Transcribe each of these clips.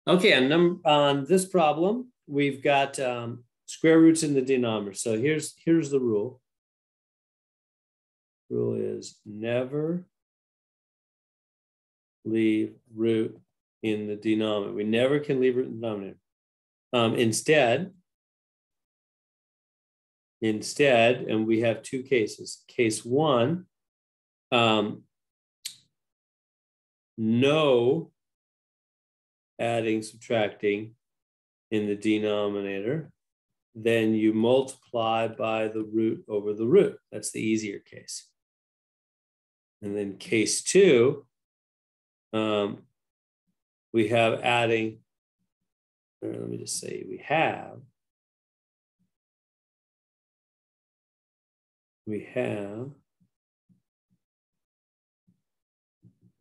Okay, on this problem, we've got square roots in the denominator. So here's the rule. Rule is never leave root in the denominator. We never can leave root in the denominator. Instead, and we have two cases. Case one, no adding, subtracting in the denominator, then you multiply by the root over the root. That's the easier case. And then case two, we have adding, or let me just say we have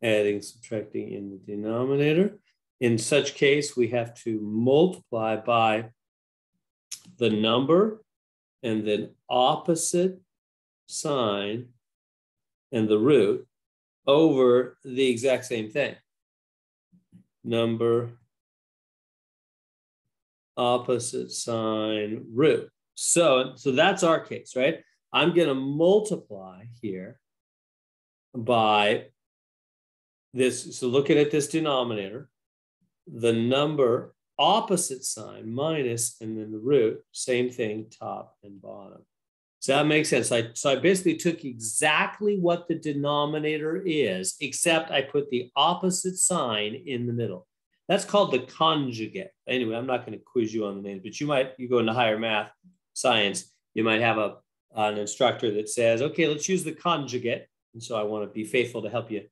adding, subtracting in the denominator. In such case, we have to multiply by the number and then opposite sign and the root over the exact same thing. Number, opposite sign, root. So that's our case, right? I'm going to multiply here by this. So looking at this denominator, the number, opposite sign, minus, and then the root, same thing, top and bottom. Does that make sense? So I basically took exactly what the denominator is, except I put the opposite sign in the middle. That's called the conjugate. Anyway, I'm not going to quiz you on the names, but you go into higher math, science, you might have an instructor that says, okay, let's use the conjugate. And so I want to be faithful to help you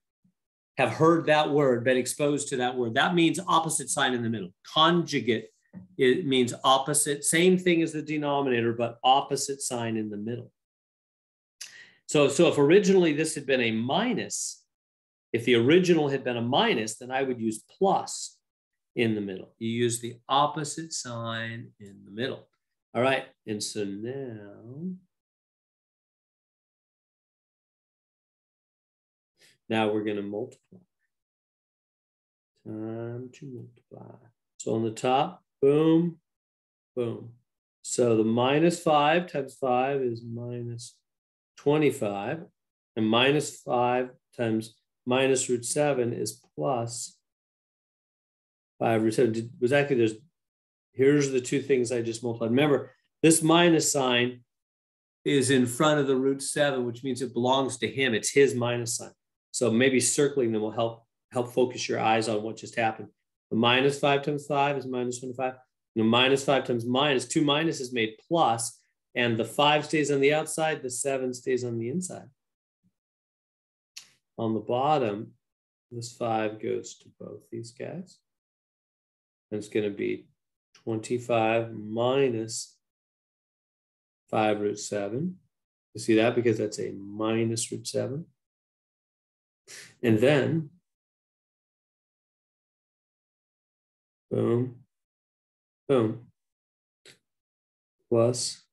have heard that word, been exposed to that word. That means opposite sign in the middle. Conjugate, it means opposite, same thing as the denominator, but opposite sign in the middle. So if originally this had been a minus, if the original had been a minus, then I would use plus in the middle. You use the opposite sign in the middle. All right, and so now we're going to multiply. Time to multiply. So on the top, boom, boom. So the minus 5 times 5 is minus 25. And minus 5 times minus root 7 is plus 5 root 7. Here's the two things I just multiplied. Remember, this minus sign is in front of the root 7, which means it belongs to him. It's his minus sign. So maybe circling them will help focus your eyes on what just happened. The minus 5 times 5 is minus 25. And the minus 5 times minus, two minuses made plus, and the 5 stays on the outside, the 7 stays on the inside. On the bottom, this 5 goes to both these guys. And it's going to be 25 minus 5 root 7. You see that? Because that's a minus root 7. And then, boom, boom, plus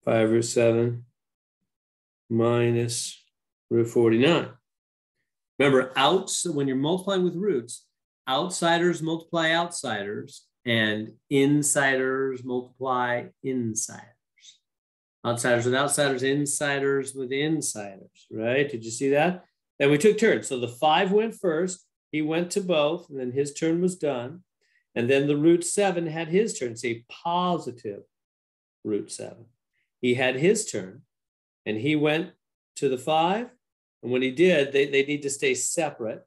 5 root 7 minus root 49. Remember, when you're multiplying with roots, outsiders multiply outsiders and insiders multiply insiders. Outsiders with outsiders, insiders with insiders, right? Did you see that? And we took turns. So the 5 went first. He went to both, and then his turn was done. And then the root 7 had his turn, say positive root 7. He had his turn, and he went to the 5. And when he did, they need to stay separate,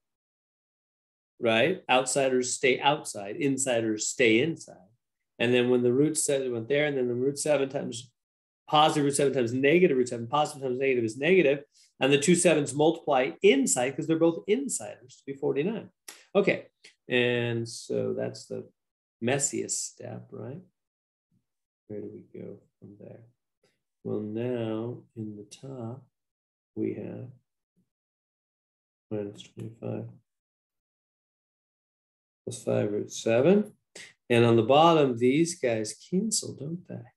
right? Outsiders stay outside, insiders stay inside. And then when the root 7 went there, and then the root 7 times positive root 7 times negative root 7, positive times negative is negative, and the two 7s multiply inside because they're both insiders to be 49. Okay, and so that's the messiest step, right? Where do we go from there? Well, now in the top, we have minus 25 plus 5 root 7. And on the bottom, these guys cancel, don't they?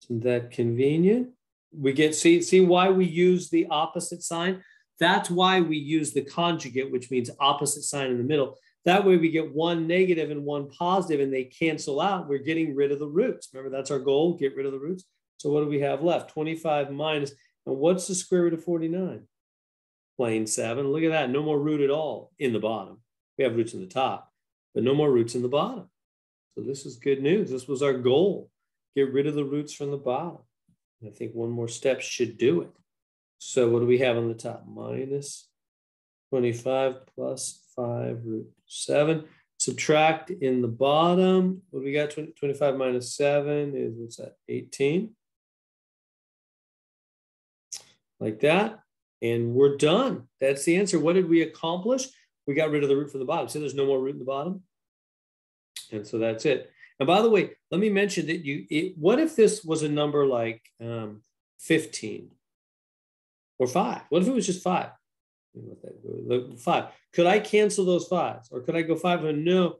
Isn't that convenient? We get, see why we use the opposite sign? That's why we use the conjugate, which means opposite sign in the middle. That way we get one negative and one positive and they cancel out. We're getting rid of the roots. Remember, that's our goal, get rid of the roots. So what do we have left? 25 minus, and what's the square root of 49? Plane 7. Look at that. No more root at all in the bottom. We have roots in the top, but no more roots in the bottom. So this is good news. This was our goal. Get rid of the roots from the bottom. I think one more step should do it. So what do we have on the top? Minus 25 plus 5 root 7. Subtract in the bottom. What do we got? 25 minus 7 is, what's that? 18. Like that. And we're done. That's the answer. What did we accomplish? We got rid of the root from the bottom. See, there's no more root in the bottom. And so that's it. And by the way, let me mention that what if this was a number like 15 or 5? What if it was just 5? 5. Could I cancel those 5s? Or could I go 5? No.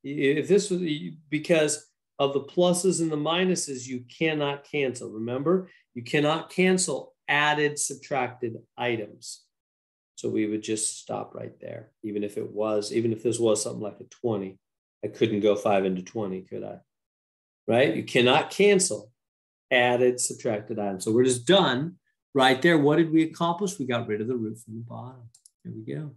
If this was, because of the pluses and the minuses, you cannot cancel. Remember, you cannot cancel added, subtracted items. So we would just stop right there. Even if this was something like a 20, I couldn't go 5 into 20, could I? Right? You cannot cancel added, subtracted items. So we're just done right there. What did we accomplish? We got rid of the root from the bottom. There we go.